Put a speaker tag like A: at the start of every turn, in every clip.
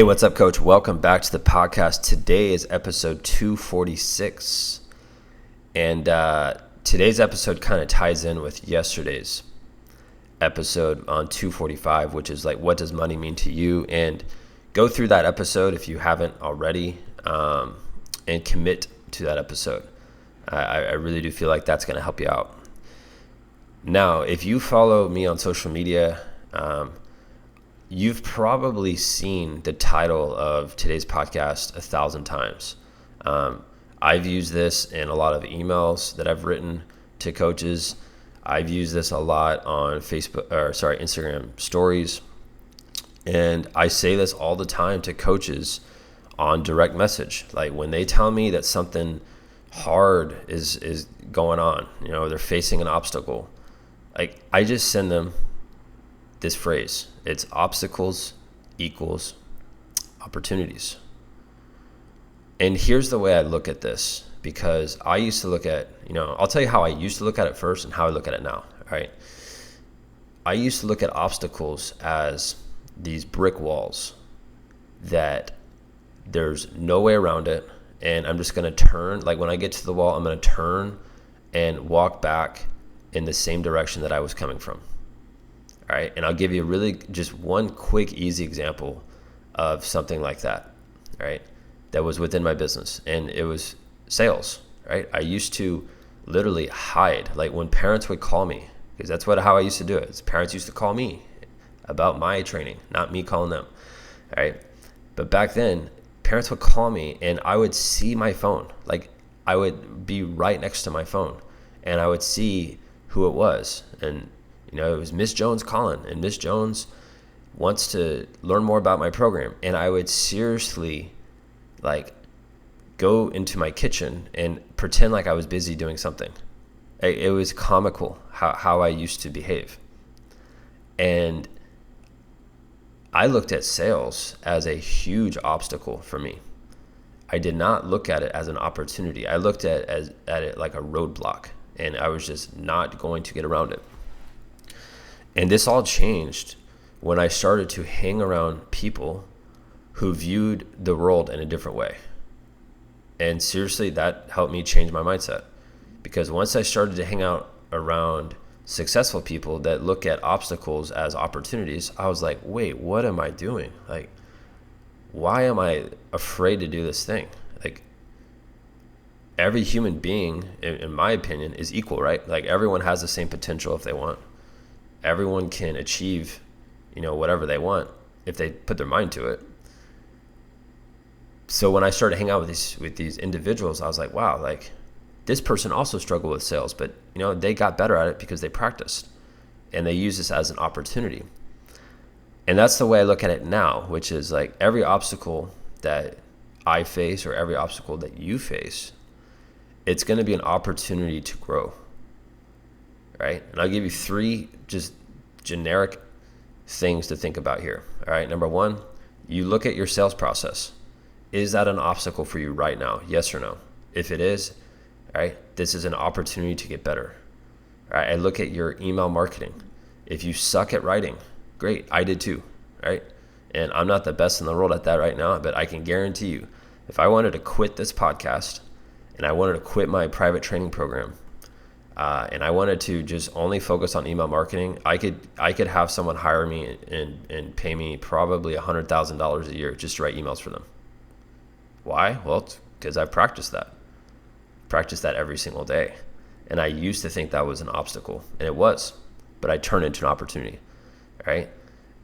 A: Hey, what's up, Coach? Welcome back to the podcast. Today is episode 246. And today's episode kind of ties in with yesterday's episode on 245, which is like, what does money mean to you? And go through that episode if you haven't already, and commit to that episode. I really do feel like that's going to help you out. Now, if you follow me on social media, you've probably seen the title of today's podcast 1,000 times. I've used this in a lot of emails that I've written to coaches. I've used this a lot on Instagram stories. And I say this all the time to coaches on direct message. Like when they tell me that something hard is going on, they're facing an obstacle, like I just send them this phrase. It's obstacles equals opportunities. And here's the way I look at this, because I used to look at, I'll tell you how I used to look at it first and how I look at it now, right? I used to look at obstacles as these brick walls that there's no way around it. And I'm just going to turn, like when I get to the wall, I'm going to turn and walk back in the same direction that I was coming from. All right, and I'll give you really just one quick, easy example of something like that, right? That was within my business, and it was sales, right? I used to literally hide, like when parents would call me, because that's how I used to do it. Parents used to call me about my training, not me calling them, right? But back then, parents would call me, and I would see my phone. Like I would be right next to my phone, and I would see who it was, and it was Miss Jones calling, and Miss Jones wants to learn more about my program. And I would seriously go into my kitchen and pretend like I was busy doing something. It was comical how I used to behave. And I looked at sales as a huge obstacle for me. I did not look at it as an opportunity. I looked at it like a roadblock, and I was just not going to get around it. And this all changed when I started to hang around people who viewed the world in a different way. And seriously, that helped me change my mindset. Because once I started to hang out around successful people that look at obstacles as opportunities, I was like, wait, what am I doing? Like, why am I afraid to do this thing? Like, every human being, in my opinion, is equal, right? Like, everyone has the same potential if they want. Everyone can achieve, whatever they want if they put their mind to it. So when I started hanging out with these individuals, I was like, wow, like this person also struggled with sales, but they got better at it because they practiced and they use this as an opportunity. And that's the way I look at it now, which is like every obstacle that I face or every obstacle that you face, it's going to be an opportunity to grow. Right? And I'll give you 3 just generic things to think about here. All right. Number 1, you look at your sales process. Is that an obstacle for you right now? Yes or no? If it is, all right, this is an opportunity to get better. All right. I look at your email marketing. If you suck at writing, great. I did too. Right. And I'm not the best in the world at that right now, but I can guarantee you, if I wanted to quit this podcast and I wanted to quit my private training program, and I wanted to just only focus on email marketing, I could have someone hire me and pay me probably $100,000 a year just to write emails for them. Why? Well, it's because I practiced that every single day. And I used to think that was an obstacle, and it was, but I turned it into an opportunity, right?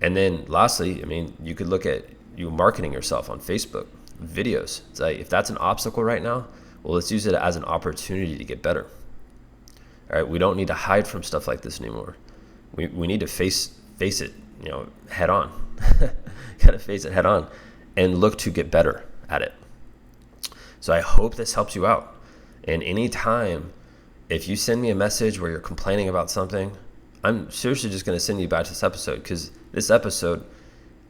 A: And then lastly, you could look at you marketing yourself on Facebook, videos. It's like, if that's an obstacle right now, well, let's use it as an opportunity to get better. All right, we don't need to hide from stuff like this anymore. We need to face it, head on. Gotta face it head on and look to get better at it. So I hope this helps you out. And anytime, if you send me a message where you're complaining about something, I'm seriously just going to send you back to this episode, because this episode,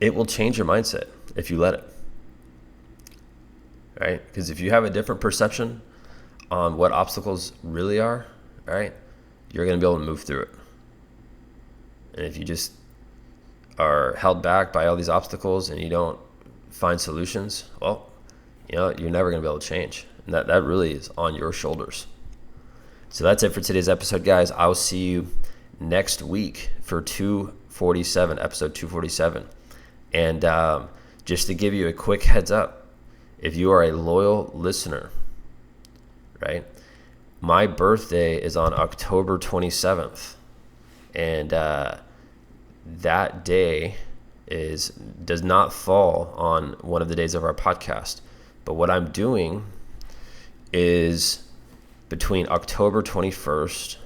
A: it will change your mindset if you let it. Right? Because if you have a different perception on what obstacles really are, right, you're going to be able to move through it. And if you just are held back by all these obstacles and you don't find solutions, well, you're never going to be able to change. And that really is on your shoulders. So that's it for today's episode, guys. I will see you next week for episode 247. And just to give you a quick heads up, if you are a loyal listener, right, my birthday is on October 27th. And that day does not fall on one of the days of our podcast. But what I'm doing is between October 21st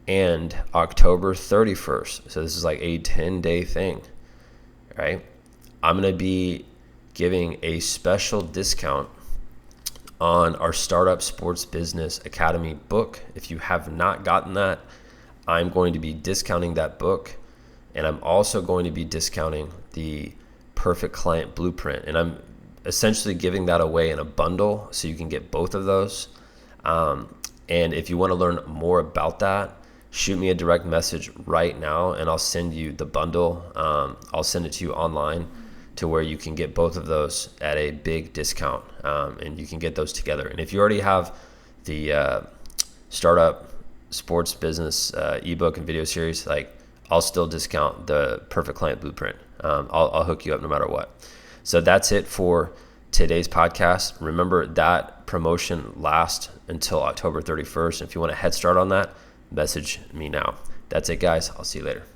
A: and October 31st. So this is like a 10-day thing, right? I'm going to be giving a special discount on our Startup Sports Business Academy book. If you have not gotten that, I'm going to be discounting that book, and I'm also going to be discounting the Perfect Client Blueprint. And I'm essentially giving that away in a bundle so you can get both of those. And if you want to learn more about that, shoot me a direct message right now and I'll send you the bundle. I'll send it to you online to where you can get both of those at a big discount, and you can get those together. And if you already have the Startup Sports Business ebook and video series, like, I'll still discount the Perfect Client Blueprint. I'll hook you up no matter what. So that's it for today's podcast. Remember that promotion lasts until October 31st. If you want a head start on that, message me now. That's it, guys. I'll see you later.